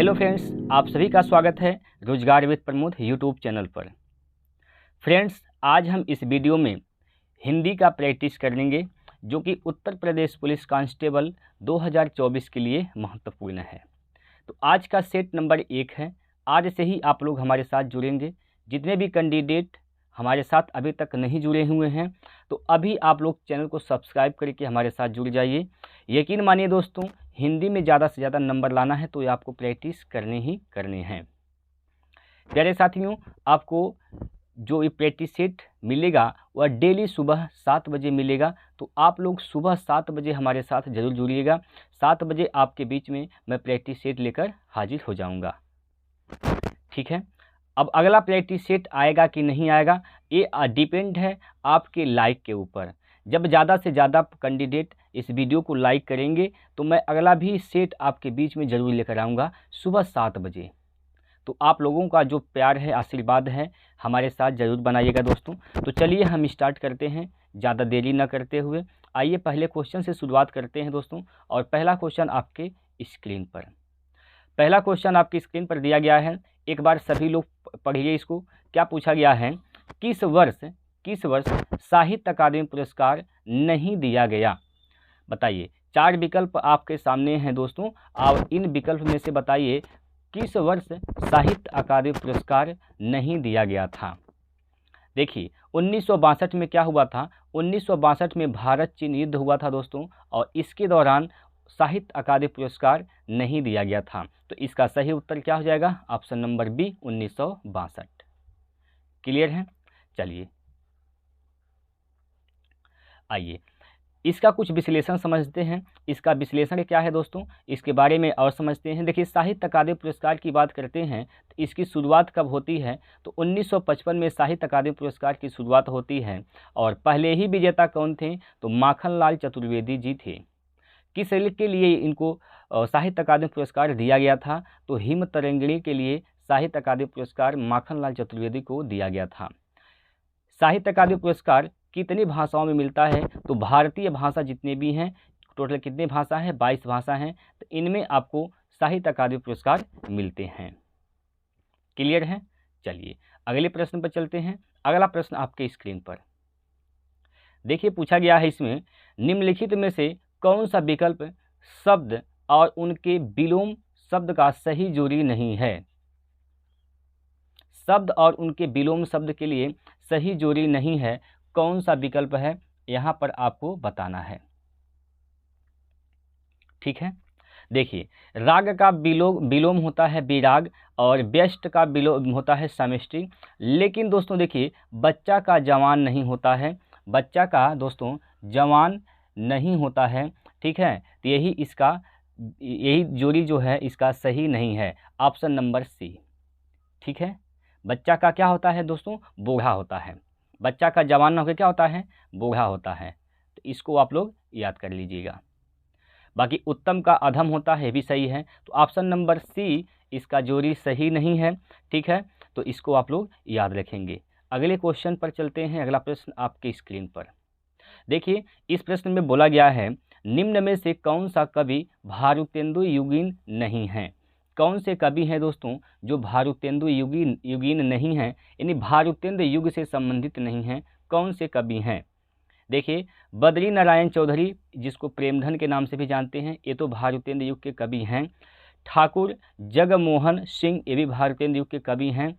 Hello friends, आप सभी का स्वागत है रोजगार विद प्रमोद यूट्यूब चैनल पर। फ्रेंड्स, आज हम इस वीडियो में हिंदी का प्रैक्टिस कर लेंगे जो कि उत्तर प्रदेश पुलिस कांस्टेबल 2024 के लिए महत्वपूर्ण है। तो आज का सेट नंबर 1 है। आज से ही आप लोग हमारे साथ जुड़ेंगे। जितने भी कैंडिडेट हमारे साथ अभी तक नहीं जुड़े हुए हैं तो अभी आप लोग चैनल को सब्सक्राइब करके हमारे साथ जुड़ जाइए। यकीन मानिए दोस्तों, हिंदी में ज़्यादा से ज़्यादा नंबर लाना है तो ये आपको प्रैक्टिस करने ही करने हैं। प्यारे साथियों, आपको जो ये प्रैक्टिस सेट मिलेगा वह डेली सुबह 7 बजे मिलेगा। तो आप लोग सुबह 7 बजे हमारे साथ ज़रूर जुड़िएगा। 7 बजे आपके बीच में मैं प्रैक्टिस सेट लेकर हाजिर हो जाऊंगा। ठीक है, अब अगला प्रैक्टिस सेट आएगा कि नहीं आएगा ये डिपेंड है आपके लाइक के ऊपर। जब ज़्यादा से ज़्यादा कैंडिडेट इस वीडियो को लाइक करेंगे तो मैं अगला भी सेट आपके बीच में ज़रूर लेकर आऊँगा सुबह 7 बजे। तो आप लोगों का जो प्यार है, आशीर्वाद है, हमारे साथ ज़रूर बनाइएगा दोस्तों। तो चलिए हम स्टार्ट करते हैं ज़्यादा देरी न करते हुए। आइए पहले क्वेश्चन से शुरुआत करते हैं दोस्तों। और पहला क्वेश्चन आपके स्क्रीन पर, पहला क्वेश्चन आपकी स्क्रीन पर दिया गया है। एक बार सभी लोग पढ़िए इसको। क्या पूछा गया है? किस वर्ष साहित्य अकादमी पुरस्कार नहीं दिया गया? बताइए। 4 विकल्प आपके सामने हैं दोस्तों, और इन विकल्प में से बताइए किस वर्ष साहित्य अकादमी पुरस्कार नहीं दिया गया था। देखिए 1962 में क्या हुआ था? 1962 में भारत चीन युद्ध हुआ था दोस्तों, और इसके दौरान साहित्य अकादमी पुरस्कार नहीं दिया गया था। तो इसका सही उत्तर क्या हो जाएगा? Option number B, 1962। क्लियर है? चलिए आइए इसका कुछ विश्लेषण समझते हैं। इसका विश्लेषण क्या है दोस्तों, इसके बारे में और समझते हैं। देखिए, साहित्य अकादमी पुरस्कार की बात करते हैं तो इसकी शुरुआत कब होती है? तो 1955 में साहित्य अकादमी पुरस्कार की शुरुआत होती है। और पहले ही विजेता कौन थे? तो माखनलाल चतुर्वेदी जी थे। किस के लिए इनको साहित्य अकादमी पुरस्कार दिया गया था? तो हिम तरंगिणी के लिए साहित्य अकादमी पुरस्कार माखनलाल चतुर्वेदी को दिया गया था। साहित्य अकादमी पुरस्कार कितनी भाषाओं में मिलता है? तो भारतीय भाषा जितने भी हैं, टोटल कितनी भाषा है? 22 भाषा हैं। तो इनमें आपको साहित्य अकादमी पुरस्कार मिलते हैं। क्लियर है? चलिए अगले प्रश्न पर चलते हैं। अगला प्रश्न आपके स्क्रीन पर देखिए, पूछा गया है इसमें निम्नलिखित में से कौन सा विकल्प शब्द और उनके विलोम शब्द का सही जोड़ी नहीं है? शब्द और उनके विलोम शब्द के लिए सही जोड़ी नहीं है, कौन सा विकल्प है? यहाँ पर आपको बताना है। ठीक है, देखिए, राग का विलोम होता है विराग, और व्यष्ट का विलोम होता है समष्टि। लेकिन दोस्तों देखिए, बच्चा का जवान नहीं होता है, बच्चा का दोस्तों जवान नहीं होता है। ठीक है, तो यही जोड़ी जो है इसका सही नहीं है, ऑप्शन नंबर सी। ठीक है, बच्चा का क्या होता है दोस्तों? बूढ़ा होता है। बच्चा का जवान ना होकर क्या होता है? बूढ़ा होता है। तो इसको आप लोग याद कर लीजिएगा। बाकी उत्तम का अधम होता है, भी सही है। तो ऑप्शन नंबर सी इसका जोड़ी सही नहीं है। ठीक है, तो इसको आप लोग याद रखेंगे। अगले क्वेश्चन पर चलते हैं। अगला प्रश्न आपके स्क्रीन पर देखिए, इस प्रश्न में बोला गया है निम्न में से कौन सा कवि भारुतेंदु युगीन नहीं है? कौन से कवि हैं दोस्तों जो भारुतेंदु युगीन नहीं हैं, यानी भारुतेंद्र युग से संबंधित नहीं हैं? कौन से कवि हैं? देखिए, बद्री नारायण चौधरी, जिसको प्रेमधन के नाम से भी जानते हैं, ये तो भारुतेंद्र युग के कवि हैं। ठाकुर जगमोहन सिंह, ये भी भारुतेंद्र युग के कवि हैं।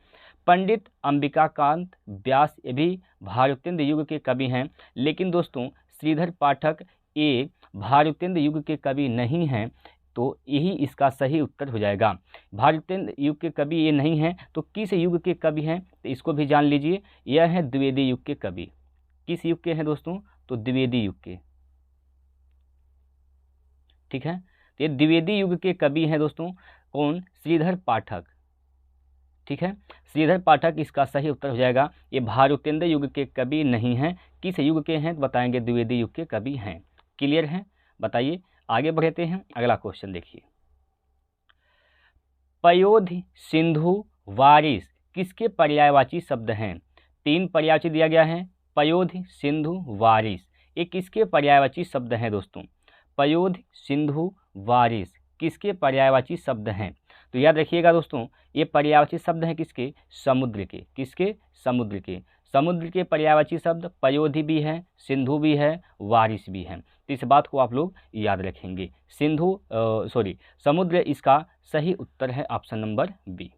पंडित अंबिकाकांत व्यास, ये भी भारुतेंद्र युग के कवि हैं। लेकिन दोस्तों श्रीधर पाठक ये भारुतेंद्र युग के कवि नहीं हैं। तो यही इसका सही उत्तर हो जाएगा। भारुतेंद्र युग के कवि ये नहीं हैं, तो किस युग के कवि हैं? तो इसको भी जान लीजिए, यह है द्विवेदी युग के कवि। किस युग के हैं दोस्तों? तो द्विवेदी युग के। ठीक है, तो ये द्विवेदी युग के कवि हैं दोस्तों। कौन? श्रीधर पाठक। ठीक है, श्रीधर पाठक इसका सही उत्तर हो जाएगा। ये भारुतेंद्र युग के कवि नहीं हैं। किस युग के हैं? तो बताएंगे द्विवेदी युग के कवि हैं। क्लियर है? बताइए, आगे बढ़ते हैं। अगला क्वेश्चन देखिए, पयोधि सिंधु वारिस किसके पर्यायवाची शब्द हैं? 3 पर्यायवाची दिया गया है। पयोधि सिंधु वारिस, ये किसके पर्यायवाची शब्द हैं दोस्तों? पयोधि सिंधु वारिस किसके पर्यायवाची शब्द हैं? तो याद रखिएगा दोस्तों, ये पर्यायवाची शब्द हैं किसके? समुद्र के। किसके? समुद्र के। समुद्र के पर्यायवाची शब्द पयोधि भी हैं, सिंधु भी है, वारिस भी हैं। तो इस बात को आप लोग याद रखेंगे। समुद्र इसका सही उत्तर है ऑप्शन नंबर बी।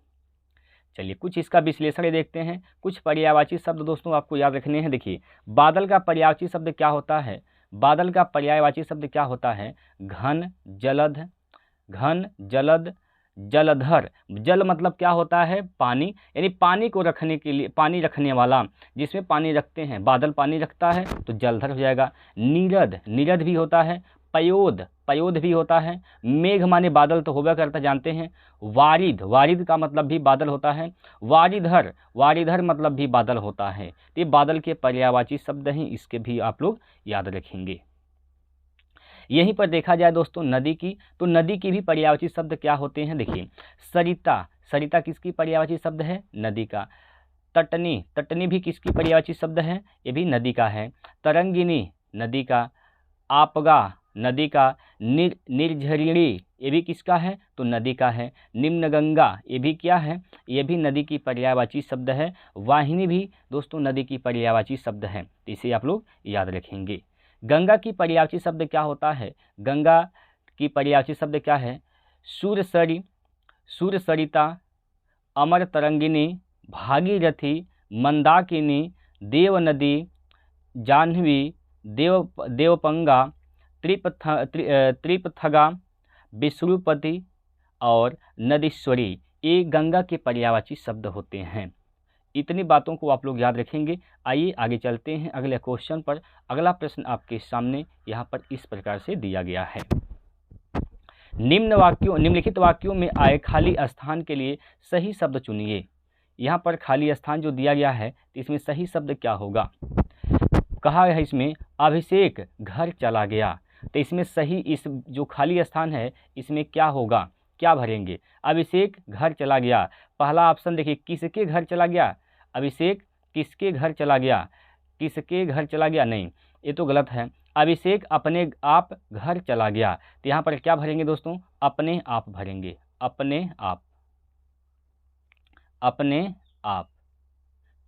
चलिए कुछ इसका विश्लेषण देखते हैं। कुछ पर्यायवाची शब्द दोस्तों आपको याद रखने हैं। देखिए, बादल का पर्यायवाची शब्द क्या होता है? बादल का पर्यायवाची शब्द क्या होता है? घन, जलद, घन, जलद, जलधर। जल मतलब क्या होता है? पानी, यानी पानी को रखने के लिए, पानी रखने वाला, जिसमें पानी रखते हैं, बादल पानी रखता है तो जलधर हो जाएगा। नीरद, नीरद भी होता है। पयोद, पयोद भी होता है। मेघ माने बादल तो होगा करता जानते हैं। वारिद, वारिद का मतलब भी बादल होता है। वारिधर, वारिधर मतलब भी बादल होता है। तो ये बादल के पर्यायवाची शब्द हैं, इसके भी आप लोग याद रखेंगे। यहीं पर देखा जाए दोस्तों नदी की, तो नदी की भी पर्यायवाची शब्द क्या होते हैं? देखिए, सरिता, सरिता किसकी पर्यायवाची शब्द है? नदी का। तटनी, तटनी भी किसकी पर्यायवाची शब्द है? ये भी नदी का है। तरंगिनी, नदी का। आपगा, नदी का। निर्झरिणी, ये भी किसका है? तो नदी का है। निम्न गंगा, ये भी क्या है? ये भी नदी की पर्यायवाची शब्द है। वाहिनी भी दोस्तों नदी की पर्यायवाची शब्द है, तो इसे आप लोग याद रखेंगे। गंगा की पर्यायवाची शब्द क्या होता है? गंगा की पर्यायवाची शब्द क्या है? सूरसरी, सूरसरिता, अमर तरंगिनी, भागीरथी, मंदाकिनी, देवनदी, जाह्नवी, देवपंगा, त्रिपथगा, विष्णुपति और नदीश्वरी, ये गंगा के पर्यायवाची शब्द होते हैं। इतनी बातों को आप लोग याद रखेंगे। आइए आगे चलते हैं अगले क्वेश्चन पर। अगला प्रश्न आपके सामने यहाँ पर इस प्रकार से दिया गया है। निम्नलिखित वाक्यों में आए खाली स्थान के लिए सही शब्द चुनिए। यहाँ पर खाली स्थान जो दिया गया है, इसमें सही शब्द क्या होगा? कहा है इसमें अभिषेक घर चला गया, तो इसमें सही, इस जो खाली स्थान है इसमें क्या होगा? क्या भरेंगे? अभिषेक घर चला गया। पहला ऑप्शन देखिए, किसके घर चला गया? अभिषेक किसके घर चला गया? किसके घर चला गया? नहीं, ये तो गलत है। अभिषेक अपने आप घर चला गया, तो यहाँ पर क्या भरेंगे दोस्तों? अपने आप भरेंगे। अपने आप, अपने आप।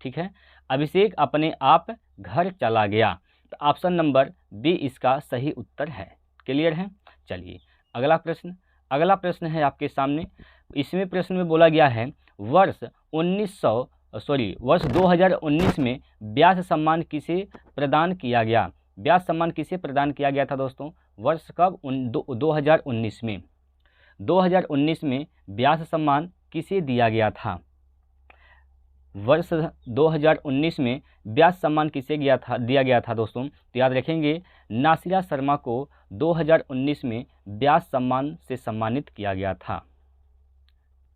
ठीक है, अभिषेक अपने आप घर चला गया, तो ऑप्शन नंबर बी इसका सही उत्तर है। क्लियर है? चलिए अगला प्रश्न। अगला प्रश्न है आपके सामने। इसमें प्रश्न में बोला गया है वर्ष 2019 में व्यास सम्मान किसे प्रदान किया गया? व्यास सम्मान किसे प्रदान किया गया था दोस्तों? वर्ष कब? 2019 में। 2019 में व्यास सम्मान किसे दिया गया था? वर्ष 2019 में व्यास सम्मान किसे दिया गया था दोस्तों? तो याद रखेंगे, नासिरा शर्मा को 2019 में व्यास सम्मान से सम्मानित किया गया था।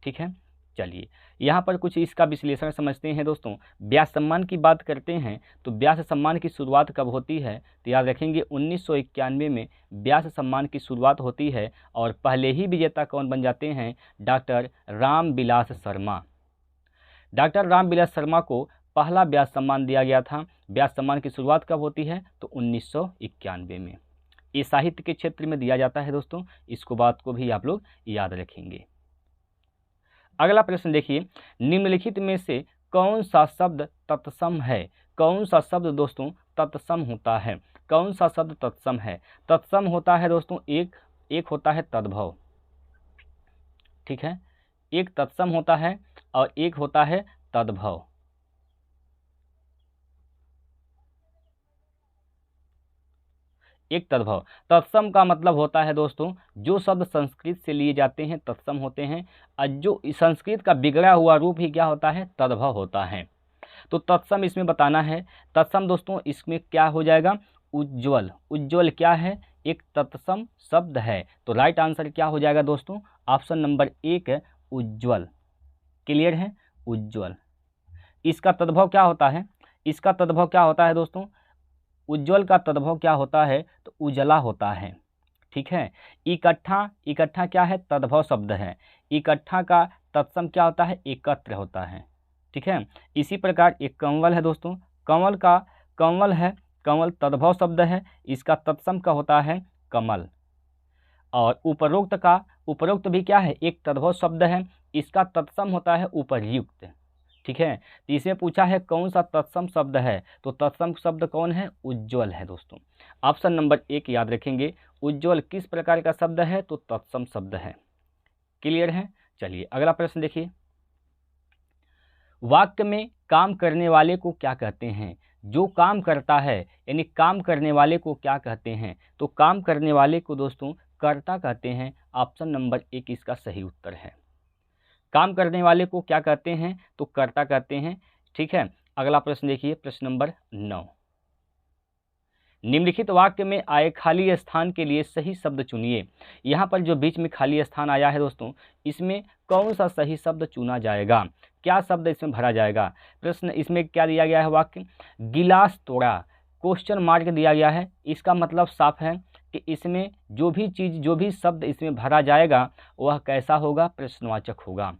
ठीक है, चलिए यहाँ पर कुछ इसका विश्लेषण समझते हैं दोस्तों। व्यास सम्मान की बात करते हैं तो व्यास सम्मान की शुरुआत कब होती है? तो याद रखेंगे 1991 में व्यास सम्मान की शुरुआत होती है, और पहले ही विजेता कौन बन जाते हैं? डॉक्टर रामविलास शर्मा। डॉक्टर रामविलास शर्मा को पहला व्यास सम्मान दिया गया था। व्यास सम्मान की शुरुआत कब होती है? तो 1991 में। ये साहित्य के क्षेत्र में दिया जाता है दोस्तों, इसको बात को भी आप लोग याद रखेंगे। अगला प्रश्न देखिए, निम्नलिखित में से कौन सा शब्द तत्सम है? कौन सा शब्द दोस्तों तत्सम होता है? कौन सा शब्द तत्सम है? तत्सम होता है दोस्तों, एक होता है तद्भव। ठीक है, एक तत्सम होता है और एक होता है तद्भव। एक तद्भव। तत्सम का मतलब होता है दोस्तों, जो शब्द संस्कृत से लिए जाते हैं तत्सम होते हैं, और जो संस्कृत का बिगड़ा हुआ रूप ही क्या होता है? तद्भव होता है। तो तत्सम इसमें बताना है। तत्सम दोस्तों इसमें क्या हो जाएगा? उज्ज्वल। उज्ज्वल क्या है? एक तत्सम शब्द है। तो राइट आंसर क्या हो जाएगा दोस्तों? ऑप्शन नंबर 1 है उज्ज्वल। क्लियर है? उज्ज्वल। इसका तद्भव क्या होता है? इसका तद्भव क्या होता है दोस्तों? उज्ज्वल का तद्भव क्या होता है? तो उजला होता है। ठीक है, इकट्ठा, इकट्ठा क्या है? तद्भव शब्द है। इकट्ठा का तत्सम क्या होता है? एकत्र होता है। ठीक है, इसी प्रकार एक कंवल है दोस्तों, कंवल का कंवल है, कंवल तद्भव शब्द है, इसका तत्सम का होता है कमल। और उपरोक्त भी क्या है, एक तद्भव शब्द है, इसका तत्सम होता है उपर्युक्त। ठीक है, तो इसमें पूछा है कौन सा तत्सम शब्द है, तो तत्सम शब्द कौन है, उज्ज्वल है दोस्तों। ऑप्शन नंबर 1 याद रखेंगे। उज्ज्वल किस प्रकार का शब्द है, तो तत्सम शब्द है। क्लियर है। चलिए अगला प्रश्न देखिए, वाक्य में काम करने वाले को क्या कहते हैं। जो काम करता है यानी काम करने वाले को क्या कहते हैं, तो काम करने वाले को दोस्तों कर्ता कहते हैं। ऑप्शन नंबर 1 इसका सही उत्तर है। काम करने वाले को क्या कहते हैं, तो कर्ता कहते हैं। ठीक है, अगला प्रश्न देखिए, प्रश्न नंबर 9। निम्नलिखित वाक्य में आए खाली स्थान के लिए सही शब्द चुनिए। यहाँ पर जो बीच में खाली स्थान आया है दोस्तों, इसमें कौन सा सही शब्द चुना जाएगा, क्या शब्द इसमें भरा जाएगा। प्रश्न इसमें क्या दिया गया है, वाक्य गिलास तोड़ा, क्वेश्चन मार्क दिया गया है। इसका मतलब साफ है कि इसमें जो भी शब्द इसमें भरा जाएगा वह कैसा होगा, प्रश्नवाचक होगा।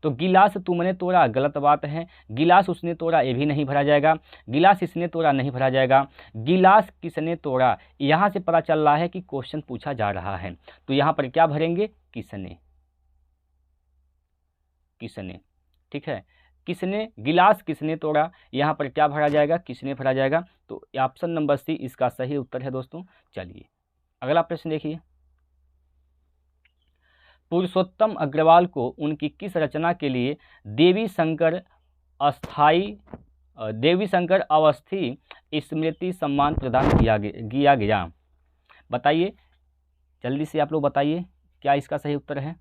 तो गिलास तुमने तोड़ा गलत बात है, गिलास उसने तोड़ा ये भी नहीं भरा जाएगा, गिलास इसने तोड़ा नहीं भरा जाएगा, गिलास किसने तोड़ा, यहाँ से पता चल रहा है कि क्वेश्चन पूछा जा रहा है, तो यहाँ पर क्या भरेंगे, किसने। ठीक है, किसने, गिलास किसने तोड़ा, यहाँ पर क्या भरा जाएगा, किसने भरा जाएगा। तो ऑप्शन नंबर सी इसका सही उत्तर है दोस्तों। चलिए अगला प्रश्न देखिए, पुरुषोत्तम अग्रवाल को उनकी किस रचना के लिए देवी शंकर अवस्थी स्मृति सम्मान प्रदान किया गया। बताइए जल्दी से आप लोग बताइए क्या इसका सही उत्तर है।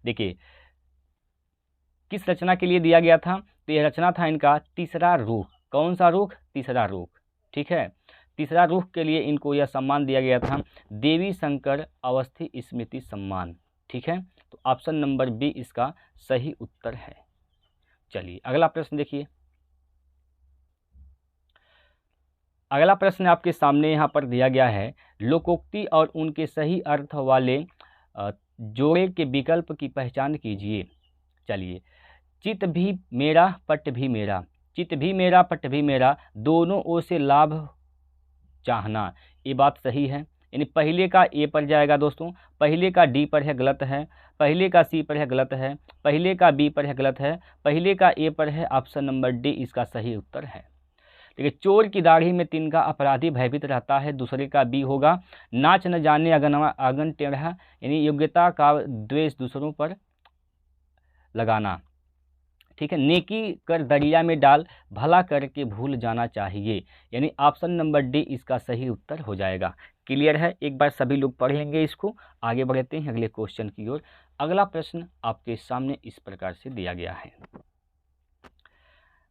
देखिए किस रचना के लिए दिया गया था, तो यह रचना था इनका तीसरा रूख। कौन सा रूख, तीसरा रूख। ठीक है, तीसरा रूख के लिए इनको यह सम्मान दिया गया था, देवी शंकर अवस्थी स्मृति सम्मान। ठीक है, तो ऑप्शन नंबर बी इसका सही उत्तर है। चलिए अगला प्रश्न देखिए, अगला प्रश्न आपके सामने यहाँ पर दिया गया है, लोकोक्ति और उनके सही अर्थ वाले जोड़े के विकल्प की पहचान कीजिए। चलिए, चित भी मेरा पट भी मेरा, चित भी मेरा पट भी मेरा, दोनों ओर से लाभ चाहना, ये बात सही है। यानी पहले का ए पर जाएगा दोस्तों, पहले का डी पर है गलत है, पहले का सी पर है गलत है, पहले का बी पर है गलत है, पहले का ए पर है। ऑप्शन नंबर डी इसका सही उत्तर है। देखिए, चोर की दाढ़ी में तिनका अपराधी भयभीत रहता है, दूसरे का बी होगा। नाच न जाने आंगन टेढ़ा, यानी योग्यता का द्वेष दूसरों पर लगाना। ठीक है, नेकी कर दरिया में डाल, भला करके भूल जाना चाहिए, यानी ऑप्शन नंबर डी इसका सही उत्तर हो जाएगा। क्लियर है, एक बार सभी लोग पढ़ लेंगे इसको। आगे बढ़ते हैं अगले क्वेश्चन की ओर। अगला प्रश्न आपके सामने इस प्रकार से दिया गया है,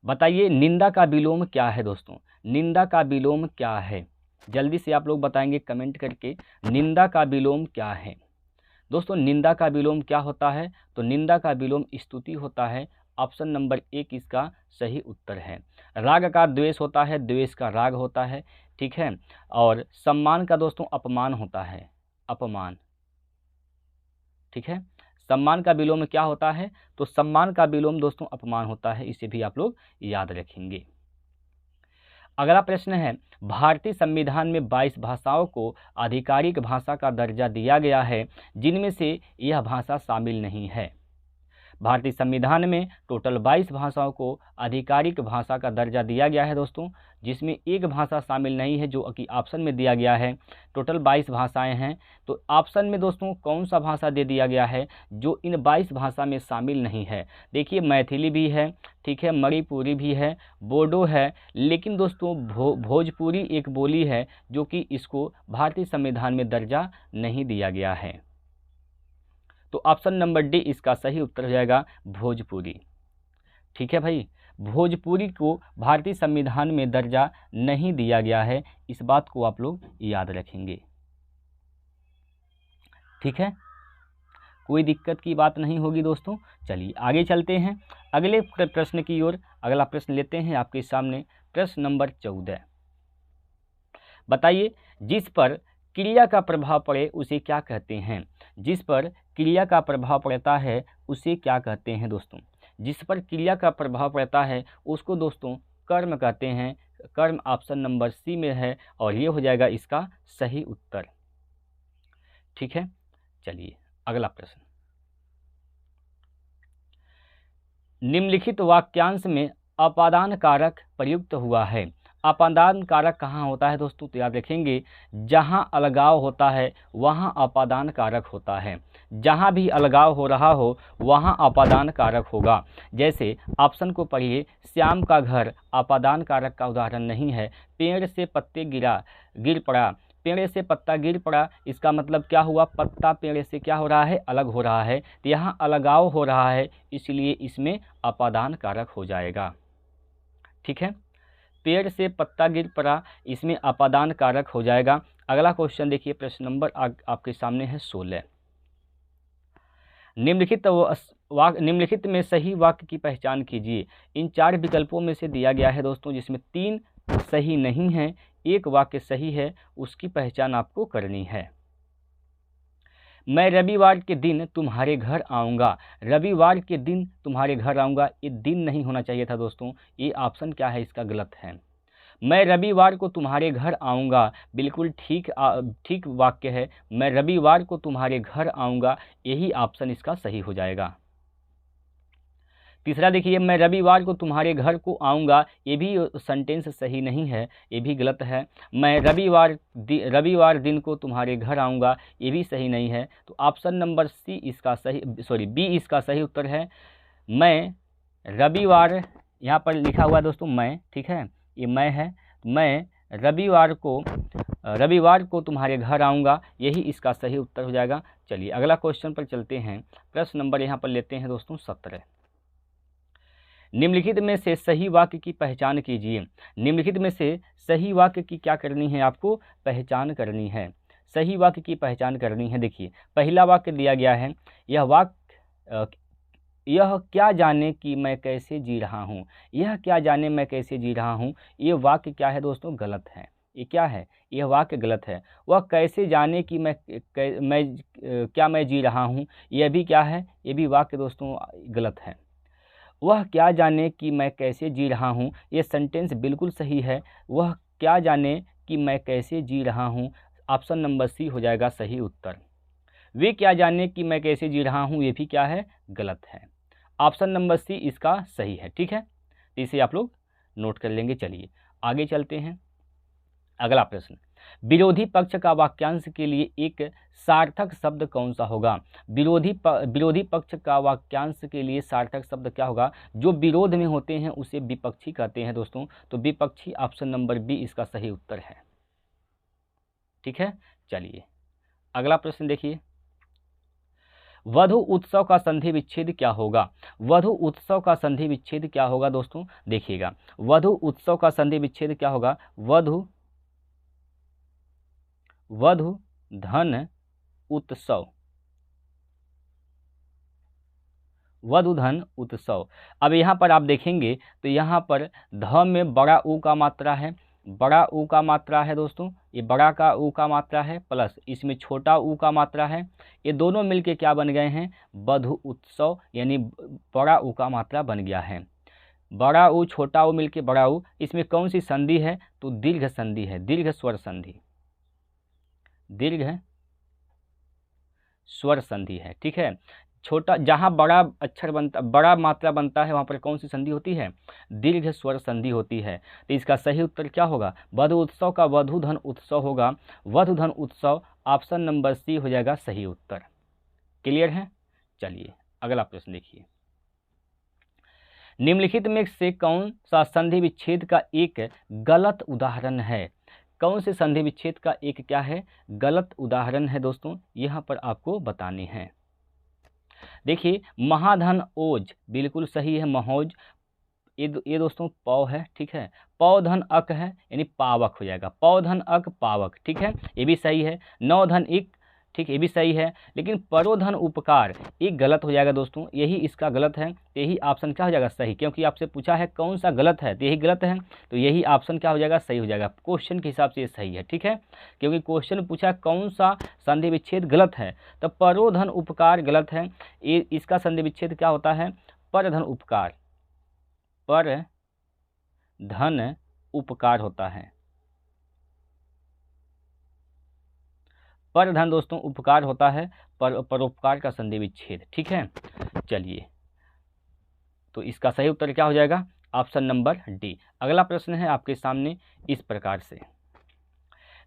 बताइए निंदा का विलोम क्या है दोस्तों। निंदा का विलोम क्या है, जल्दी से आप लोग बताएंगे कमेंट करके, निंदा का विलोम क्या है। दोस्तों निंदा का विलोम क्या होता है, तो निंदा का विलोम स्तुति होता है। ऑप्शन नंबर 1 इसका सही उत्तर है। राग का द्वेष होता है, द्वेष का राग होता है। ठीक है, और सम्मान का दोस्तों अपमान होता है, अपमान। ठीक है, सम्मान का विलोम क्या होता है, तो सम्मान का विलोम दोस्तों अपमान होता है, इसे भी आप लोग याद रखेंगे। अगला प्रश्न है, भारतीय संविधान में 22 भाषाओं को आधिकारिक भाषा का दर्जा दिया गया है, जिनमें से यह भाषा शामिल नहीं है। भारतीय संविधान में टोटल 22 भाषाओं को आधिकारिक भाषा का दर्जा दिया गया है दोस्तों, जिसमें एक भाषा शामिल नहीं है, जो कि ऑप्शन में दिया गया है। टोटल 22 भाषाएं हैं, तो ऑप्शन में दोस्तों कौन सा भाषा दे दिया गया है जो इन 22 भाषा में शामिल नहीं है। देखिए, मैथिली भी है, ठीक है, मणिपुरी भी है, बोडो है, लेकिन दोस्तों भोजपुरी एक बोली है जो कि इसको भारतीय संविधान में दर्जा नहीं दिया गया है। तो ऑप्शन नंबर डी इसका सही उत्तर हो जाएगा, भोजपुरी। ठीक है भाई, भोजपुरी को भारतीय संविधान में दर्जा नहीं दिया गया है, इस बात को आप लोग याद रखेंगे। ठीक है, कोई दिक्कत की बात नहीं होगी दोस्तों। चलिए आगे चलते हैं अगले प्रश्न की ओर। अगला प्रश्न लेते हैं आपके सामने, प्रश्न नंबर 14। बताइए, जिस पर क्रिया का प्रभाव पड़े उसे क्या कहते हैं। जिस पर क्रिया का प्रभाव पड़ता है उसे क्या कहते हैं दोस्तों। जिस पर क्रिया का प्रभाव पड़ता है उसको दोस्तों कर्म कहते हैं। कर्म ऑप्शन नंबर सी में है और ये हो जाएगा इसका सही उत्तर। ठीक है, चलिए अगला प्रश्न। निम्नलिखित वाक्यांश में अपादान कारक प्रयुक्त हुआ है। अपादान कारक कहाँ होता है दोस्तों? तो याद रखेंगे, जहाँ अलगाव होता है वहाँ अपादान कारक होता है। जहाँ भी अलगाव हो रहा हो वहाँ अपादान कारक होगा। जैसे ऑप्शन को पढ़िए, श्याम का घर अपादान कारक का उदाहरण नहीं है। पेड़ से पत्ते गिर पड़ा, पेड़ से पत्ता गिर पड़ा, इसका मतलब क्या हुआ? पत्ता पेड़ से क्या हो रहा है? अलग हो रहा है। तो यहाँ अलगाव हो रहा है, इसलिए इसमें अपादान कारक हो जाएगा। ठीक है, पेड़ से पत्ता गिर पड़ा, इसमें अपादान कारक हो जाएगा। अगला क्वेश्चन देखिए, प्रश्न नंबर आपके सामने है 16। निम्नलिखित में सही वाक्य की पहचान कीजिए। इन 4 विकल्पों में से दिया गया है दोस्तों, जिसमें 3 सही नहीं है, एक वाक्य सही है, उसकी पहचान आपको करनी है। मैं रविवार के दिन तुम्हारे घर आऊँगा। रविवार के दिन तुम्हारे घर आऊँगा, ये दिन नहीं होना चाहिए था दोस्तों। ये ऑप्शन क्या है इसका? गलत है। मैं रविवार को तुम्हारे घर आऊँगा बिल्कुल ठीक वाक्य है। मैं रविवार को तुम्हारे घर आऊँगा, यही ऑप्शन इसका सही हो जाएगा। तीसरा देखिए, मैं रविवार को तुम्हारे घर को आऊँगा, ये भी सेंटेंस सही नहीं है, ये भी गलत है। मैं रविवार दिन को तुम्हारे घर आऊँगा, ये भी सही नहीं है। तो ऑप्शन नंबर बी इसका सही उत्तर है। मैं रविवार, यहाँ पर लिखा हुआ है दोस्तों मैं, ठीक है, ये मैं है। मैं रविवार को तुम्हारे घर आऊँगा, यही इसका सही उत्तर हो जाएगा। चलिए अगला क्वेश्चन पर चलते हैं। प्रश्न नंबर यहाँ पर लेते हैं दोस्तों 17। निम्नलिखित में से सही वाक्य की पहचान कीजिए। निम्नलिखित में से सही वाक्य की क्या करनी है? आपको पहचान करनी है, सही वाक्य की पहचान करनी है। देखिए पहला वाक्य दिया गया है, यह क्या जाने कि मैं कैसे जी रहा हूँ। यह क्या जाने मैं कैसे जी रहा हूँ, ये वाक्य क्या है दोस्तों? गलत है। ये क्या है? यह वाक्य गलत है। वह कैसे जाने कि मैं जी रहा हूँ, यह भी क्या है? ये भी वाक्य दोस्तों गलत है। वह क्या जाने कि मैं कैसे जी रहा हूँ, ये सेंटेंस बिल्कुल सही है। वह क्या जाने कि मैं कैसे जी रहा हूँ, ऑप्शन नंबर सी हो जाएगा सही उत्तर। वे क्या जाने कि मैं कैसे जी रहा हूँ, ये भी क्या है? गलत है। ऑप्शन नंबर सी इसका सही है। ठीक है, तो इसे आप लोग नोट कर लेंगे। चलिए आगे चलते हैं। अगला प्रश्न, विरोधी पक्ष का वाक्यांश के लिए एक सार्थक शब्द कौन सा होगा? विरोधी पक्ष का वाक्यांश के लिए सार्थक शब्द क्या होगा? जो विरोध में होते हैं उसे विपक्षी कहते हैं दोस्तों। तो विपक्षी ऑप्शन नंबर बी इसका सही उत्तर है। ठीक है, चलिए अगला प्रश्न देखिए। वधु उत्सव का संधि विच्छेद क्या होगा? वधु उत्सव का संधि विच्छेद क्या होगा दोस्तों? देखिएगा, वधु उत्सव का संधि विच्छेद क्या होगा? वधु धन उत्सव, वधु धन उत्सव। अब यहाँ पर आप देखेंगे तो यहाँ पर ध में बड़ा ऊ का मात्रा है, बड़ा ऊ का मात्रा है दोस्तों, ये बड़ा का ऊ का मात्रा है, प्लस इसमें छोटा ऊ का मात्रा है। ये दोनों मिलके क्या बन गए हैं? वधु उत्सव, यानी बड़ा ऊ का मात्रा बन गया है। बड़ा ऊ छोटा ऊ मिलके बड़ा ऊ। इसमें कौन सी संधि है? तो दीर्घ संधि है, दीर्घ स्वर संधि, दीर्घ स्वर संधि है। ठीक है, छोटा जहाँ बड़ा अक्षर बनता, बड़ा मात्रा बनता है, वहाँ पर कौन सी संधि होती है? दीर्घ स्वर संधि होती है। तो इसका सही उत्तर क्या होगा? वधु उत्सव का वधु धन उत्सव होगा। वधु धन उत्सव ऑप्शन नंबर सी हो जाएगा सही उत्तर। क्लियर है? चलिए अगला प्रश्न देखिए। निम्नलिखित में से कौन सा संधि विच्छेद का एक गलत उदाहरण है? कौन से संधि विच्छेद का एक क्या है? गलत उदाहरण है दोस्तों, यहाँ पर आपको बताने हैं। देखिए महाधन ओज बिल्कुल सही है, महोज। ये दोस्तों पौ है, ठीक है। पौधन अक है, यानी पावक हो जाएगा, पौधन अक पावक। ठीक है, ये भी सही है। नौधन इक, ठीक, ये भी सही है। लेकिन परोधन उपकार ये गलत हो जाएगा दोस्तों, यही इसका गलत है। यही ऑप्शन क्या हो जाएगा? सही, क्योंकि आपसे पूछा है कौन सा गलत है, तो यही गलत है, तो यही ऑप्शन क्या हो जाएगा? सही हो जाएगा। क्वेश्चन के हिसाब से ये सही है। ठीक है, क्योंकि क्वेश्चन पूछा कौन सा संधि विच्छेद गलत है, तो परोधन उपकार गलत है। ये इसका संधि विच्छेद क्या होता है? परधन उपकार, पर धन उपकार होता है, पर धन दोस्तों उपकार होता है, परोपकार का संधि विच्छेद। ठीक है, चलिए तो इसका सही उत्तर क्या हो जाएगा? Option number D. अगला प्रश्न है आपके सामने इस प्रकार से,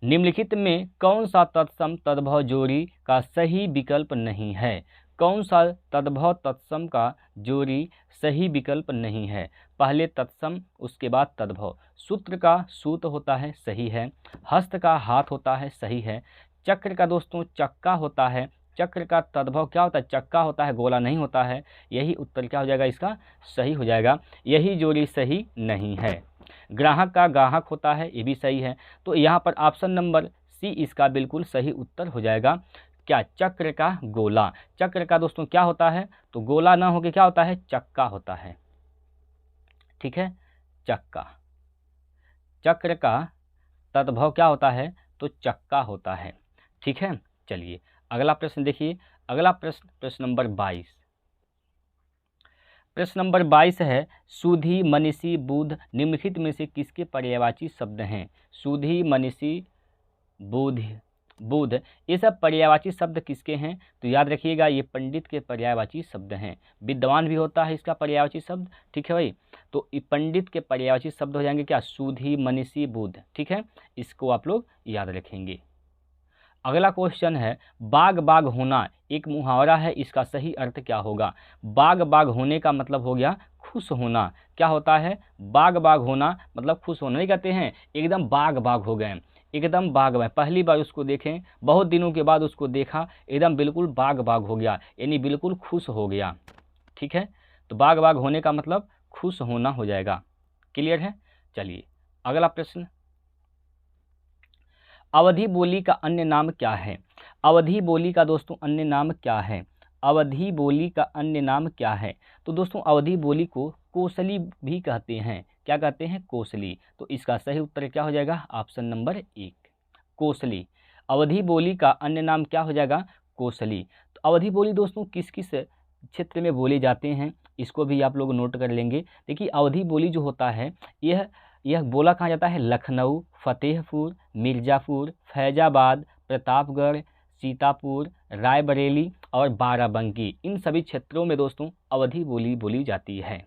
निम्नलिखित में कौन सा तत्सम तद्भव जोड़ी का सही विकल्प नहीं है? कौन सा तद्भव तत्सम का जोड़ी सही विकल्प नहीं है? पहले तत्सम, उसके बाद तद्भव। सूत्र का सूत होता है, सही है। हस्त का हाथ होता है, सही है। चक्र का दोस्तों चक्का होता है, चक्र का तद्भव क्या होता है? चक्का होता है, गोला नहीं होता है। यही उत्तर क्या हो जाएगा? इसका सही हो जाएगा। यही जोड़ी सही नहीं है। ग्राहक का गाहक होता है, ये भी सही है। तो यहाँ पर ऑप्शन नंबर सी इसका बिल्कुल सही उत्तर हो जाएगा। क्या? चक्र का गोला। चक्र का दोस्तों क्या होता है? तो गोला ना होके क्या होता है? चक्का होता है। ठीक है, चक्का। चक्र का तद्भव क्या होता है? तो चक्का होता है। ठीक है, चलिए अगला प्रश्न देखिए। अगला प्रश्न, प्रश्न नंबर 22। प्रश्न नंबर 22 है, सुधी, मनीषी, बुध निम्नलिखित में से किसके पर्यायवाची शब्द हैं? सुधी, मनीषी, बुध, बुध, ये सब पर्यायवाची शब्द किसके हैं? तो याद रखिएगा ये पंडित के पर्यायवाची शब्द हैं। विद्वान भी होता है इसका पर्यायवाची शब्द। ठीक है भाई, तो ये पंडित के पर्यायवाची शब्द हो जाएंगे क्या? सुधी, मनीषी, बुध। ठीक है, इसको आप लोग याद रखेंगे। अगला क्वेश्चन है, बाग बाग होना एक मुहावरा है, इसका सही अर्थ क्या होगा? बाग बाग होने का मतलब हो गया खुश होना। क्या होता है? बाग बाग होना मतलब खुश होना। नहीं कहते हैं एकदम बाग बाग हो गए, एकदम बाग बाग, पहली बार उसको देखें, बहुत दिनों के बाद उसको देखा, एकदम बिल्कुल बाग बाग हो गया, यानी बिल्कुल खुश हो गया। ठीक है, तो बाग बाग होने का मतलब खुश होना हो जाएगा। क्लियर है? चलिए अगला प्रश्न, अवधी बोली का अन्य नाम क्या है? अवधी बोली का दोस्तों अन्य नाम क्या है? अवधी बोली का अन्य नाम क्या है? तो दोस्तों अवधी बोली को कोसली भी कहते हैं। क्या कहते हैं? कोसली। तो इसका सही उत्तर क्या हो जाएगा? Option number 1, Kosli. अवधी बोली का अन्य नाम क्या हो जाएगा? कोसली। तो अवधी बोली दोस्तों किस किस क्षेत्र में बोले जाते हैं, इसको भी आप लोग नोट कर लेंगे। देखिए अवधी बोली जो होता है यह बोला कहाँ जाता है? लखनऊ, फतेहपुर, मिर्ज़ापुर, फैज़ाबाद, प्रतापगढ़, सीतापुर, रायबरेली और बाराबंकी, इन सभी क्षेत्रों में दोस्तों अवधी बोली बोली जाती है।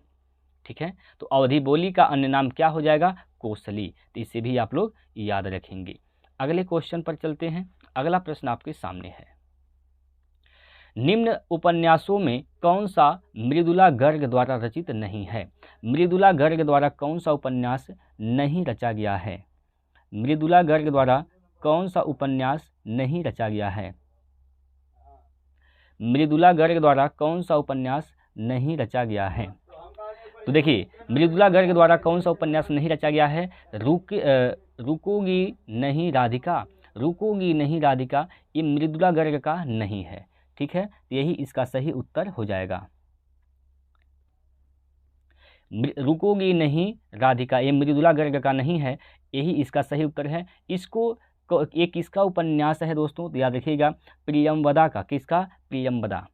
ठीक है, तो अवधी बोली का अन्य नाम क्या हो जाएगा? कोसली। तो इसे भी आप लोग याद रखेंगे। अगले क्वेश्चन पर चलते हैं। अगला प्रश्न आपके सामने है, निम्न उपन्यासों में कौन सा मृदुला गर्ग द्वारा रचित नहीं है? मृदुला गर्ग द्वारा कौन सा उपन्यास नहीं रचा गया है? मृदुला गर्ग द्वारा कौन सा उपन्यास नहीं रचा गया है? मृदुला गर्ग द्वारा कौन सा उपन्यास नहीं रचा गया है? तो देखिए मृदुला गर्ग द्वारा कौन सा उपन्यास नहीं रचा गया है? रुकोगी नहीं राधिका। रुकोगी नहीं राधिका ये मृदुला गर्ग का नहीं है। ठीक है, यही इसका सही उत्तर हो जाएगा। रुकोगी नहीं राधिका ये मृदुला गर्ग का नहीं है, यही इसका सही उत्तर है। इसको एक किसका उपन्यास है दोस्तों? तो याद रखिएगा प्रियंवदा का। किसका? प्रियंवदा।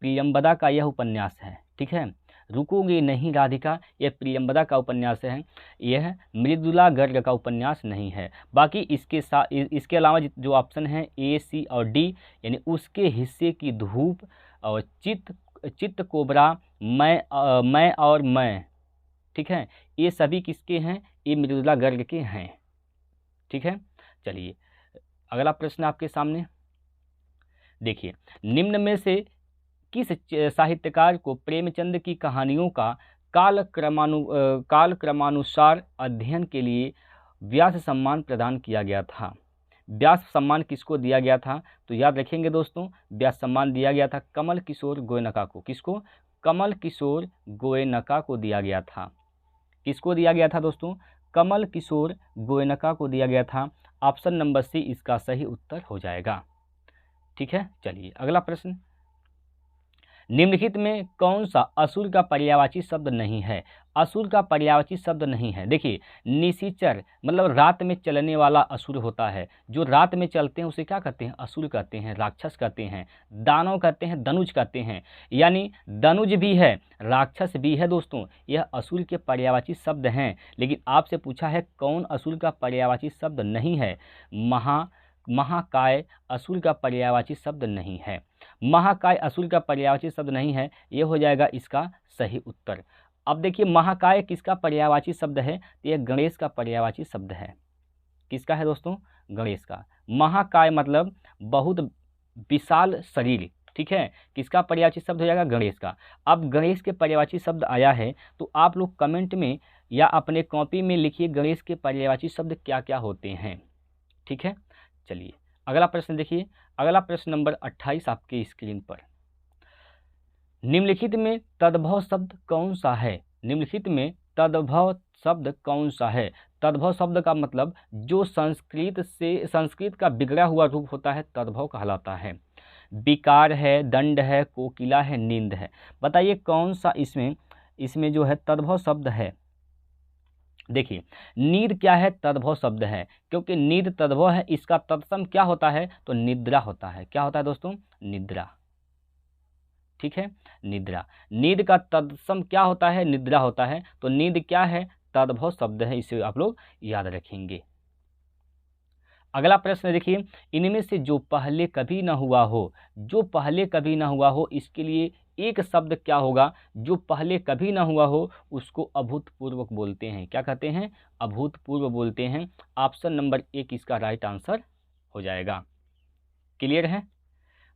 प्रियंवदा का यह उपन्यास है। ठीक है, रुकोगी नहीं राधिका यह प्रियंवदा का उपन्यास है, यह मृदुला गर्ग का उपन्यास नहीं है। बाकी इसके अलावा जो ऑप्शन है ए, सी और डी, यानी उसके हिस्से की धूप और चित्त कोबरा, मैं और मैं, ठीक है, ये सभी किसके हैं? ये मृदुला गर्ग के हैं। ठीक है, चलिए अगला प्रश्न आपके सामने देखिए, निम्न में से किस साहित्यकार को प्रेमचंद की कहानियों का काल क्रमानुसार अध्ययन के लिए व्यास सम्मान प्रदान किया गया था? व्यास सम्मान किसको दिया गया था? तो याद रखेंगे दोस्तों व्यास सम्मान दिया गया था कमल किशोर गोयनका को। किसको? कमल किशोर गोयनका को दिया गया था। किसको दिया गया था दोस्तों? कमल किशोर गोयनका को दिया गया था। ऑप्शन नंबर सी इसका सही उत्तर हो जाएगा। ठीक है, चलिए अगला प्रश्न, निम्नलिखित में कौन सा असुर का पर्यायवाची शब्द नहीं है? असुर का पर्यायवाची शब्द नहीं है। देखिए निशिचर मतलब रात में चलने वाला असुर होता है, जो रात में चलते हैं उसे क्या कहते हैं? असुर कहते हैं, राक्षस कहते हैं, दानव कहते हैं, दनुज कहते हैं। यानी दनुज भी है, राक्षस भी है दोस्तों, यह असुर के पर्यायवाची शब्द हैं। लेकिन आपसे पूछा है कौन असुर का पर्यायवाची शब्द नहीं है? महाकाय असुर का पर्यायवाची शब्द नहीं है। महाकाय असुर का पर्यायवाची शब्द नहीं है, ये हो जाएगा इसका सही उत्तर। अब देखिए महाकाय किसका पर्यायवाची शब्द है? तो यह गणेश का पर्यायवाची शब्द है। किसका है दोस्तों? गणेश का। महाकाय मतलब बहुत विशाल शरीर, ठीक है, किसका पर्यायवाची शब्द हो जाएगा? गणेश का। अब गणेश के पर्यायवाची शब्द आया है तो आप लोग कमेंट में या अपने कॉपी में लिखिए गणेश के पर्यायवाची शब्द क्या क्या होते हैं, ठीक है। चलिए अगला प्रश्न देखिए, अगला प्रश्न नंबर 28 आपके स्क्रीन पर। निम्नलिखित में तद्भव शब्द कौन सा है? निम्नलिखित में तद्भव शब्द कौन सा है? तद्भव शब्द का मतलब जो संस्कृत का बिगड़ा हुआ रूप होता है तद्भव कहलाता है। विकार है, दंड है, कोकिला है, नींद है। बताइए कौन सा इसमें जो है तद्भव शब्द है? देखिए नींद क्या है? तद्भव शब्द है, क्योंकि नींद तद्भव है, इसका तत्सम क्या होता है? तो निद्रा होता है। क्या होता है दोस्तों? निद्रा, ठीक है, निद्रा। नींद का तत्सम क्या होता है? निद्रा होता है। तो नींद क्या है? तद्भव शब्द है, इसे आप लोग याद रखेंगे। अगला प्रश्न देखिए, इनमें से जो पहले कभी ना हुआ हो, जो पहले कभी ना हुआ हो, इसके लिए एक शब्द क्या होगा? जो पहले कभी ना हुआ हो उसको अभूतपूर्व बोलते हैं। क्या कहते हैं? अभूतपूर्व बोलते हैं। ऑप्शन नंबर 1 इसका राइट आंसर हो जाएगा। क्लियर है?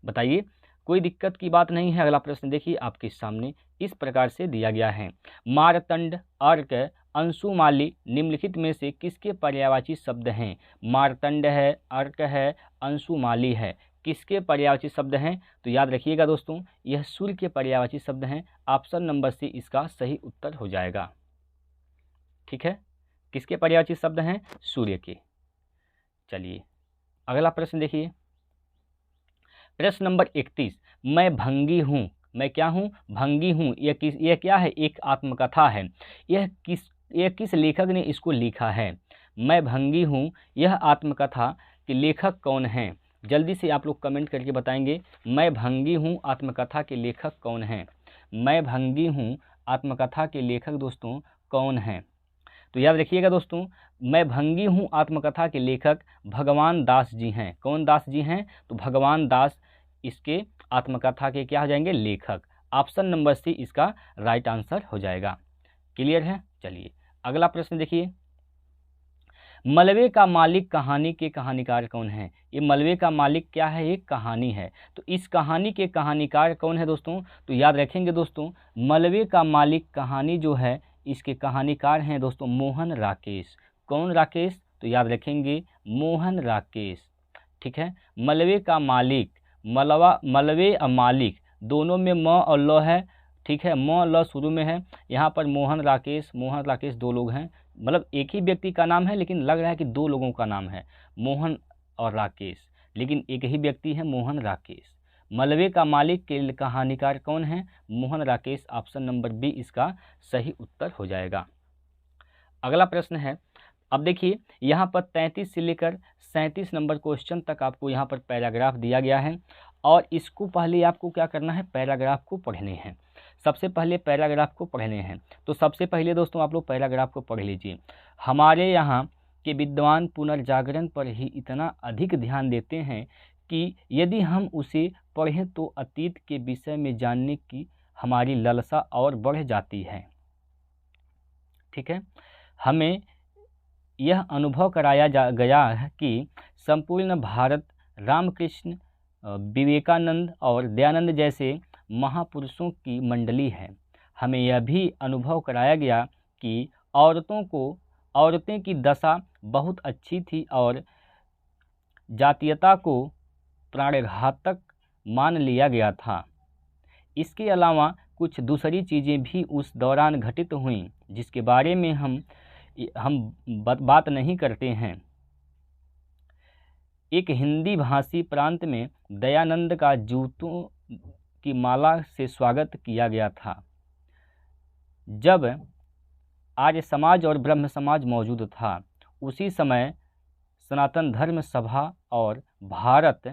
बताइए, कोई दिक्कत की बात नहीं है। अगला प्रश्न देखिए आपके सामने इस प्रकार से दिया गया है। मारतंड, अर्क, अंशुमाली निम्नलिखित में से किसके पर्यायवाची शब्द हैं? मारतंड है, अर्क है, अंशुमाली है, किसके पर्यायवाची शब्द हैं? तो याद रखिएगा दोस्तों, यह सूर्य के पर्यायवाची शब्द हैं। ऑप्शन नंबर सी इसका सही उत्तर हो जाएगा, ठीक है। किसके पर्यायवाची शब्द हैं? सूर्य के। चलिए अगला प्रश्न देखिए, प्रश्न नंबर 31। मैं भंगी हूँ, मैं क्या हूँ? भंगी हूँ। यह क्या है? एक आत्मकथा है। यह किस लेखक ने इसको लिखा है? मैं भंगी हूँ, यह आत्मकथा के लेखक कौन हैं? जल्दी से आप लोग कमेंट करके बताएंगे मैं भंगी हूँ आत्मकथा के लेखक कौन हैं? मैं भंगी हूँ आत्मकथा के लेखक दोस्तों कौन हैं? तो याद रखिएगा दोस्तों, मैं भंगी हूँ आत्मकथा के लेखक भगवान दास जी हैं। कौन दास जी हैं? तो भगवान दास इसके आत्मकथा के क्या हो जाएंगे? लेखक। ऑप्शन नंबर सी इसका राइट आंसर हो जाएगा। क्लियर है? चलिए अगला प्रश्न देखिए, मलबे का मालिक कहानी के कहानीकार कौन है? ये मलबे का मालिक क्या है? एक कहानी है। तो इस कहानी के कहानीकार कौन है दोस्तों? तो याद रखेंगे दोस्तों, मलबे का मालिक कहानी जो है इसके कहानीकार हैं दोस्तों मोहन राकेश। कौन राकेश? तो याद रखेंगे मोहन राकेश, ठीक है। मलबे का मालिक, मलबे और मालिक दोनों में म और ल है, ठीक है, म ल शुरू में है। यहाँ पर मोहन राकेश दो लोग हैं, मतलब एक ही व्यक्ति का नाम है लेकिन लग रहा है कि दो लोगों का नाम है, मोहन और राकेश, लेकिन एक ही व्यक्ति है मोहन राकेश। मलबे का मालिक के कहानीकार कौन है? Mohan Rakesh. Option number B इसका सही उत्तर हो जाएगा। अगला प्रश्न है, अब देखिए यहाँ पर 33 से लेकर 37 नंबर क्वेश्चन तक आपको यहाँ पर पैराग्राफ दिया गया है और इसको पहले आपको क्या करना है? पैराग्राफ को पढ़ने हैं। सबसे पहले पैराग्राफ को पढ़ने हैं। तो सबसे पहले दोस्तों आप लोग पैराग्राफ को पढ़ लीजिए। हमारे यहाँ के विद्वान पुनर्जागरण पर ही इतना अधिक ध्यान देते हैं कि यदि हम उसे पढ़ें तो अतीत के विषय में जानने की हमारी लालसा और बढ़ जाती है, ठीक है। हमें यह अनुभव कराया गया है कि संपूर्ण भारत रामकृष्ण, विवेकानंद और दयानंद जैसे महापुरुषों की मंडली है। हमें यह भी अनुभव कराया गया कि औरतें की दशा बहुत अच्छी थी और जातीयता को प्राणघातक मान लिया गया था। इसके अलावा कुछ दूसरी चीज़ें भी उस दौरान घटित हुईं जिसके बारे में हम बात नहीं करते हैं। एक हिंदी भाषी प्रांत में दयानंद का जूतों की माला से स्वागत किया गया था। जब आर्य समाज और ब्रह्म समाज मौजूद था। उसी समय सनातन धर्म सभा और भारत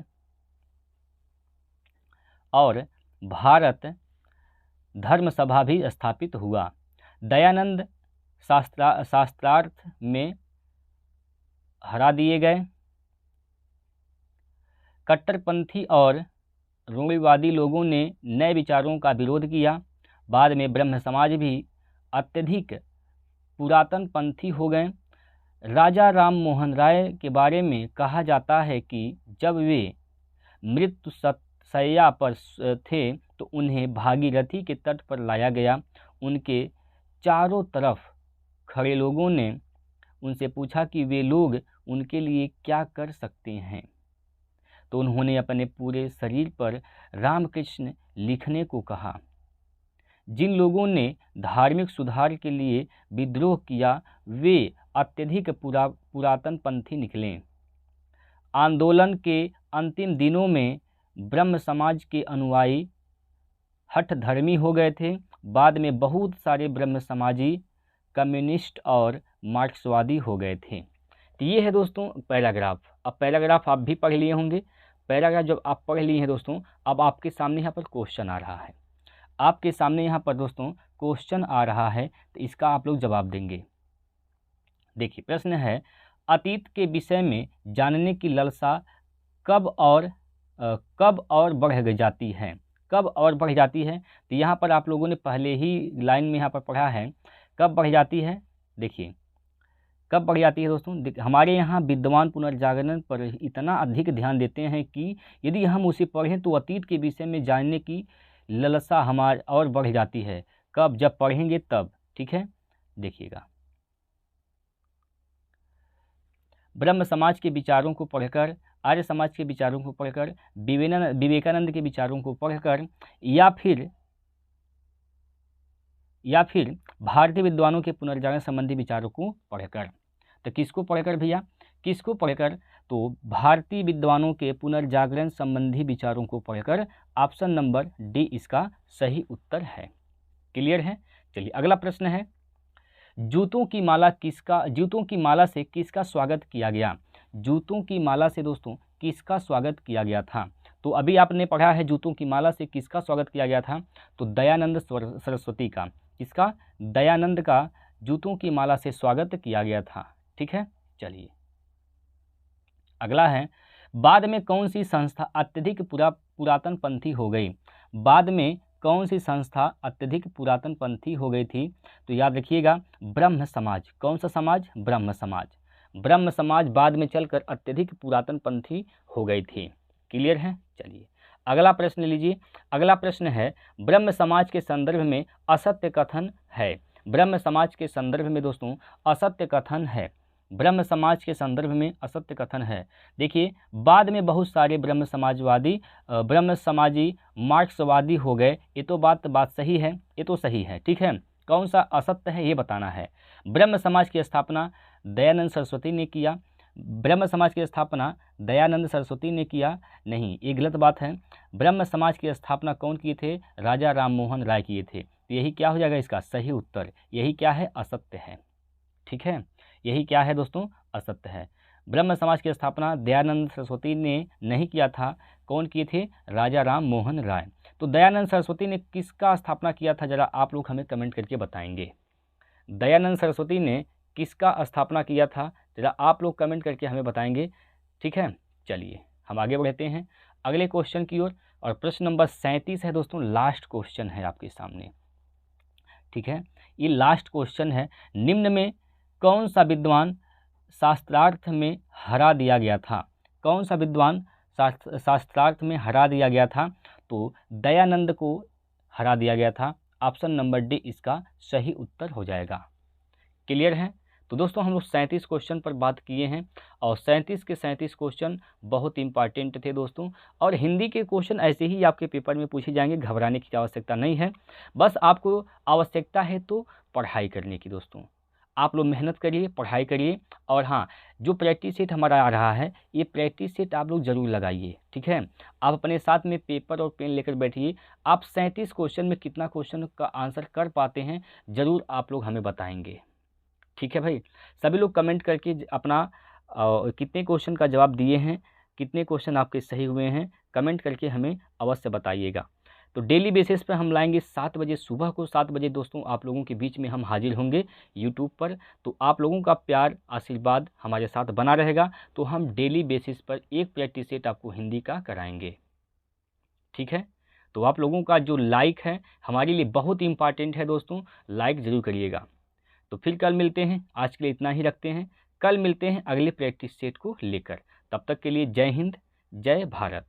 धर्म सभा भी स्थापित हुआ। दयानंद शास्त्रार्थ में हरा दिए गए। कट्टरपंथी और रूढ़िवादी लोगों ने नए विचारों का विरोध किया। बाद में ब्रह्म समाज भी अत्यधिक पुरातन पंथी हो गए। राजा राम मोहन राय के बारे में कहा जाता है कि जब वे मृत्यु शैया पर थे तो उन्हें भागीरथी के तट पर लाया गया। उनके चारों तरफ खड़े लोगों ने उनसे पूछा कि वे लोग उनके लिए क्या कर सकते हैं, तो उन्होंने अपने पूरे शरीर पर रामकृष्ण लिखने को कहा। जिन लोगों ने धार्मिक सुधार के लिए विद्रोह किया वे अत्यधिक पुरातन पंथी निकले। आंदोलन के अंतिम दिनों में ब्रह्म समाज के अनुयायी हठधर्मी हो गए थे। बाद में बहुत सारे ब्रह्म समाजी कम्युनिस्ट और मार्क्सवादी हो गए थे। तो ये है दोस्तों पैराग्राफ। अब पैराग्राफ आप भी पढ़ लिए होंगे। पैराग्राफ जब आप पढ़ लिए हैं दोस्तों, अब आपके सामने यहाँ पर क्वेश्चन आ रहा है। आपके सामने यहाँ पर दोस्तों क्वेश्चन आ रहा है, तो इसका आप लोग जवाब देंगे। देखिए प्रश्न है, अतीत के विषय में जानने की लालसा कब और बढ़ जाती है? कब और बढ़ जाती है? तो यहाँ पर आप लोगों ने पहले ही लाइन में यहाँ पर पढ़ा है, कब बढ़ जाती है। देखिए कब बढ़ जाती है दोस्तों, हमारे यहाँ विद्वान पुनर्जागरण पर इतना अधिक ध्यान देते हैं कि यदि हम उसे पढ़ें तो अतीत के विषय में जानने की लालसा हमारी और बढ़ जाती है। कब? जब पढ़ेंगे तब। ठीक है, देखिएगा। ब्रह्म समाज के विचारों को पढ़कर, आर्य समाज के विचारों को पढ़कर, विवेकानंद के विचारों को पढ़कर, या फिर भारतीय विद्वानों के पुनर्जागरण संबंधी विचारों को पढ़कर। तो किसको पढ़कर भैया? किसको पढ़कर? तो भारतीय विद्वानों के पुनर्जागरण संबंधी विचारों को पढ़कर। ऑप्शन नंबर डी इसका सही उत्तर है। क्लियर है? चलिए अगला प्रश्न है, जूतों की माला से किसका स्वागत किया गया? जूतों की माला से दोस्तों किसका स्वागत किया गया था? तो अभी आपने पढ़ा है जूतों की माला से किसका स्वागत किया गया था, तो दयानंद सरस्वती का। किसका? दयानंद का जूतों की माला से स्वागत किया गया था। ठीक है, चलिए अगला है, बाद में कौन सी संस्था अत्यधिक पुरातन पंथी हो गई? बाद में कौन सी संस्था अत्यधिक पुरातन पंथी हो गई थी? तो याद रखिएगा, ब्रह्म समाज। कौन सा समाज? ब्रह्म समाज। ब्रह्म समाज बाद में चलकर अत्यधिक पुरातन पंथी हो गई थी। क्लियर है? चलिए अगला प्रश्न लीजिए। अगला प्रश्न है, ब्रह्म समाज के संदर्भ में असत्य कथन है। ब्रह्म समाज के संदर्भ में दोस्तों असत्य कथन है। ब्रह्म समाज के संदर्भ में असत्य कथन है। देखिए बाद में बहुत सारे ब्रह्म समाजी मार्क्सवादी हो गए। ये तो बात सही है, ये तो सही है। ठीक है, कौन सा असत्य है ये बताना है। ब्रह्म समाज की स्थापना दयानंद सरस्वती ने किया। ब्रह्म समाज की स्थापना दयानंद सरस्वती ने किया नहीं, ये गलत बात है। ब्रह्म समाज की स्थापना कौन किए थे? राजा राम मोहन राय किए थे। तो यही क्या हो जाएगा इसका सही उत्तर? यही क्या है? असत्य है। ठीक है, यही क्या है दोस्तों? असत्य है। ब्रह्म समाज की स्थापना दयानंद सरस्वती ने नहीं किया था। कौन किए थे? राजा राम मोहन राय। तो दयानंद सरस्वती ने किसका स्थापना किया था, जरा आप लोग हमें कमेंट करके बताएंगे। दयानंद सरस्वती ने किसका स्थापना किया था, जरा आप लोग कमेंट करके हमें बताएंगे। ठीक है, चलिए हम आगे बढ़ते हैं अगले क्वेश्चन की ओर। और प्रश्न नंबर 37 है दोस्तों, लास्ट क्वेश्चन है आपके सामने। ठीक है, ये लास्ट क्वेश्चन है, निम्न में कौन सा विद्वान शास्त्रार्थ में हरा दिया गया था? कौन सा विद्वान शास्त्रार्थ में हरा दिया गया था? तो दयानंद को हरा दिया गया था। ऑप्शन नंबर डी इसका सही उत्तर हो जाएगा। क्लियर है? तो दोस्तों हम लोग 37 क्वेश्चन पर बात किए हैं और 37 के 37 क्वेश्चन बहुत इंपॉर्टेंट थे दोस्तों। और हिंदी के क्वेश्चन ऐसे ही आपके पेपर में पूछे जाएंगे, घबराने की आवश्यकता नहीं है। बस आपको आवश्यकता है तो पढ़ाई करने की दोस्तों। आप लोग मेहनत करिए, पढ़ाई करिए। और हाँ, जो प्रैक्टिस सेट हमारा आ रहा है ये प्रैक्टिस सेट आप लोग ज़रूर लगाइए। ठीक है, आप अपने साथ में पेपर और पेन लेकर बैठिए। आप 37 क्वेश्चन में कितना क्वेश्चन का आंसर कर पाते हैं ज़रूर आप लोग हमें बताएंगे। ठीक है भाई, सभी लोग कमेंट करके अपना कितने क्वेश्चन का जवाब दिए हैं, कितने क्वेश्चन आपके सही हुए हैं, कमेंट करके हमें अवश्य बताइएगा। तो डेली बेसिस पर हम लाएंगे 7 बजे सुबह को, 7 बजे दोस्तों आप लोगों के बीच में हम हाजिर होंगे यूट्यूब पर। तो आप लोगों का प्यार आशीर्वाद हमारे साथ बना रहेगा, तो हम डेली बेसिस पर एक प्रैक्टिस सेट आपको हिंदी का कराएंगे। ठीक है, तो आप लोगों का जो लाइक है हमारे लिए बहुत इंपॉर्टेंट है दोस्तों, लाइक ज़रूर करिएगा। तो फिर कल मिलते हैं, आज के लिए इतना ही रखते हैं, कल मिलते हैं अगले प्रैक्टिस सेट को लेकर। तब तक के लिए जय हिंद, जय भारत।